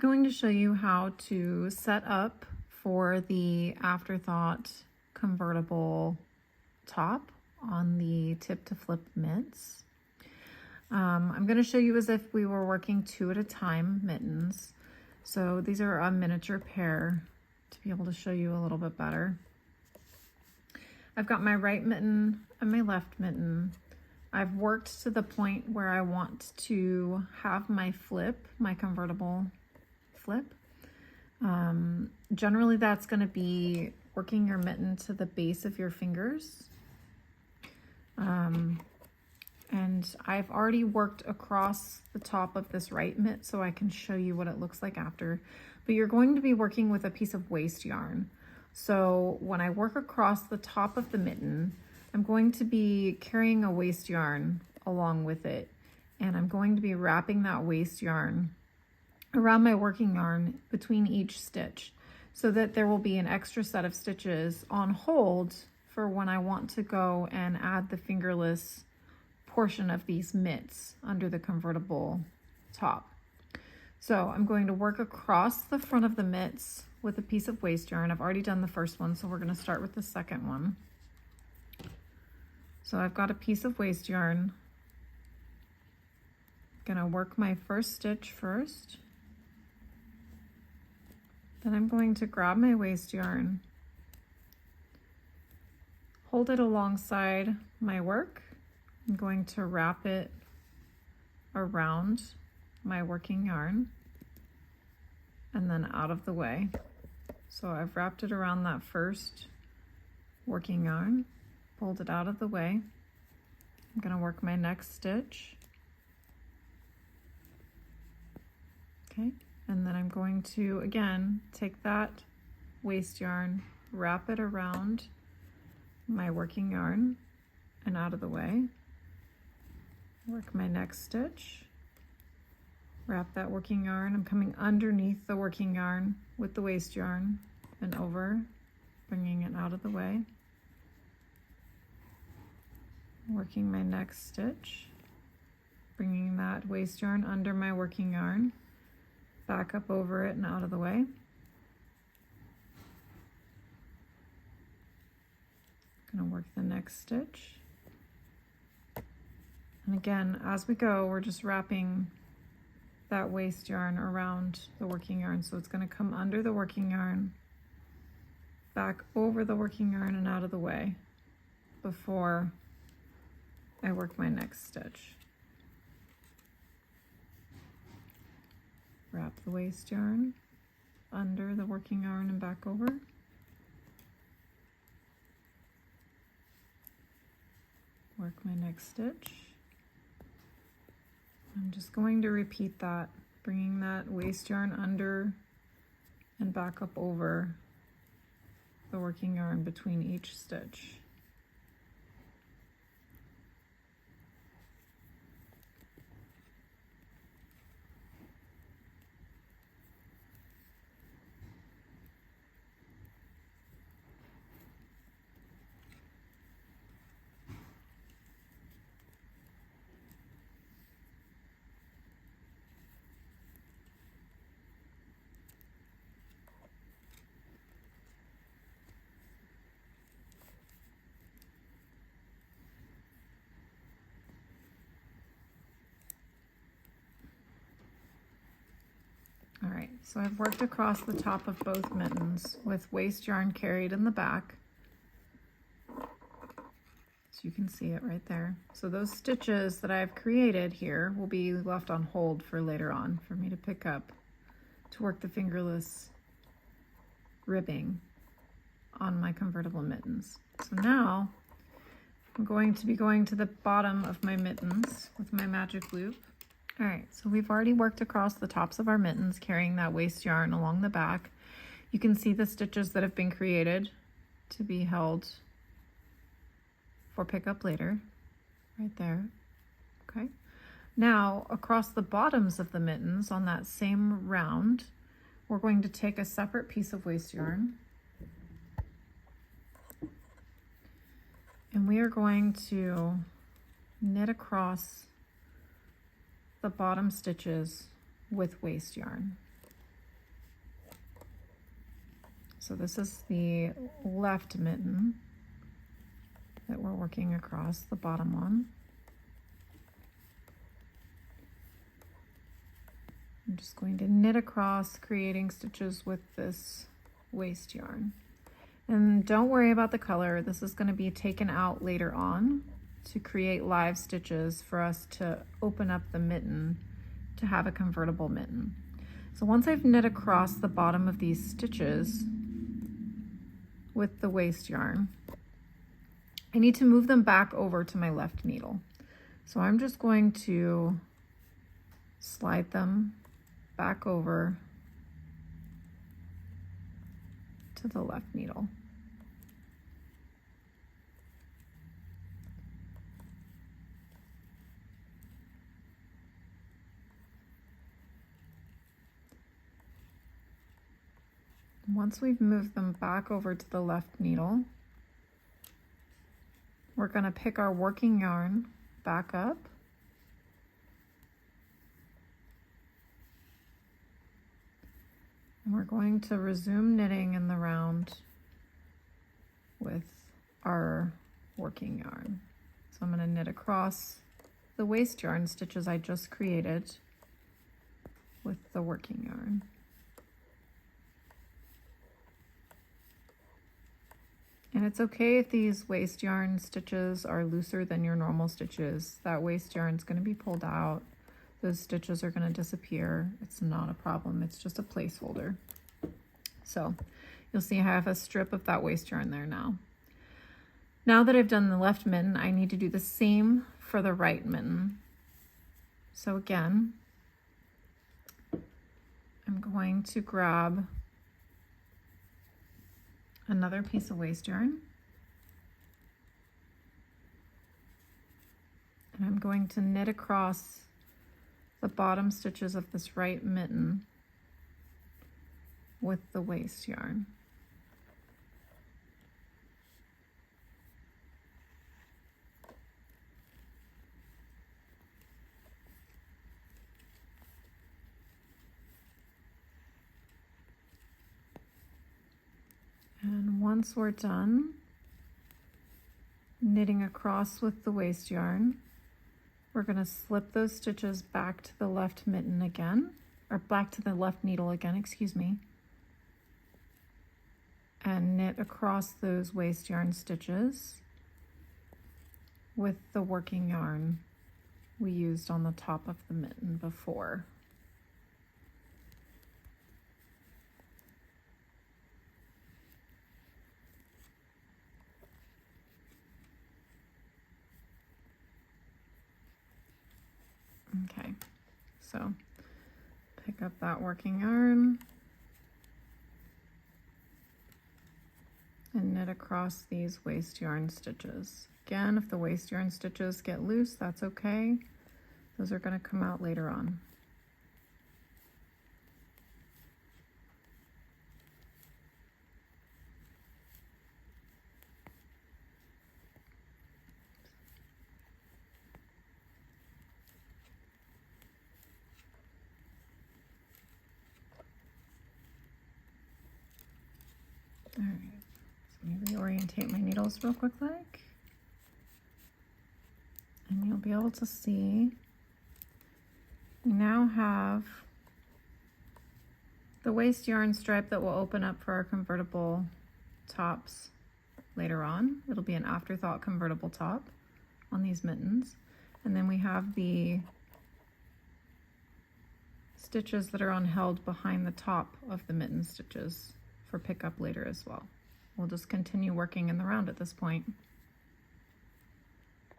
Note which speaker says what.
Speaker 1: going to show you how to set up for the Afterthought convertible top on the tip to flip mitts. I'm going to show you as if we were working 2 at a time mittens. So these are a miniature pair to be able to show you a little bit better. I've got my right mitten and my left mitten. I've worked to the point where I want to have my flip, my convertible flip. Generally that's going to be working your mitten to the base of your fingers. And I've already worked across the top of this right mitt so I can show you what it looks like after. But you're going to be working with a piece of waste yarn. So when I work across the top of the mitten, I'm going to be carrying a waste yarn along with it. And I'm going to be wrapping that waste yarn around my working yarn between each stitch so that there will be an extra set of stitches on hold for when I want to go and add the fingerless portion of these mitts under the convertible top. So I'm going to work across the front of the mitts with a piece of waste yarn. I've already done the first one, so we're going to start with the second one. So I've got a piece of waste yarn. I'm going to work my first stitch first. Then I'm going to grab my waste yarn, hold it alongside my work. I'm going to wrap it around my working yarn and then out of the way. So I've wrapped it around that first working yarn, pulled it out of the way. I'm going to work my next stitch. Okay, and then I'm going to again take that waste yarn, wrap it around my working yarn and out of the way. Work my next stitch, wrap that working yarn. I'm coming underneath the working yarn with the waste yarn and over, bringing it out of the way. Working my next stitch, bringing that waste yarn under my working yarn, back up over it and out of the way. Gonna work the next stitch. And again, as we go, we're just wrapping that waste yarn around the working yarn. So it's going to come under the working yarn, back over the working yarn and out of the way before I work my next stitch. Wrap the waste yarn under the working yarn and back over. Work my next stitch. I'm just going to repeat that, bringing that waste yarn under and back up over the working yarn between each stitch. All right, so I've worked across the top of both mittens with waste yarn carried in the back. So you can see it right there. So those stitches that I've created here will be left on hold for later on for me to pick up to work the fingerless ribbing on my convertible mittens. So now I'm going to be going to the bottom of my mittens with my magic loop. All right, so we've already worked across the tops of our mittens, carrying that waste yarn along the back. You can see the stitches that have been created to be held for pickup later, right there. Okay. Now, across the bottoms of the mittens on that same round, we're going to take a separate piece of waste yarn and we are going to knit across the bottom stitches with waste yarn. so this is the left mitten that we're working across the bottom on. I'm just going to knit across, creating stitches with this waste yarn. And don't worry about the color. This is going to be taken out later on to create live stitches for us to open up the mitten to have a convertible mitten. So once I've knit across the bottom of these stitches with the waste yarn, I need to move them back over to my left needle. So I'm just going to slide them back over to the left needle. Once we've moved them back over to the left needle, we're going to pick our working yarn back up and we're going to resume knitting in the round with our working yarn. So I'm going to knit across the waste yarn stitches I just created with the working yarn. And it's okay if these waste yarn stitches are looser than your normal stitches. That waste yarn is going to be pulled out. Those stitches are going to disappear. It's not a problem. It's just a placeholder. So you'll see I have a strip of that waste yarn there now. Now that I've done the left mitten, I need to do the same for the right mitten. So again, I'm going to grab another piece of waste yarn, and I'm going to knit across the bottom stitches of this right mitten with the waste yarn. And once we're done knitting across with the waste yarn, we're going to slip those stitches back to the left mitten again, or back to the left needle again, excuse me, and knit across those waste yarn stitches with the working yarn we used on the top of the mitten before. Okay, so pick up that working yarn and knit across these waste yarn stitches. Again, if the waste yarn stitches get loose, that's okay. Those are going to come out later on. All right, so let me reorientate my needles real quick, and you'll be able to see we now have the waste yarn stripe that will open up for our convertible tops later on. It'll be an Afterthought convertible top on these mittens. And then we have the stitches that are unheld behind the top of the mitten stitches for pickup later as well. We'll just continue working in the round at this point.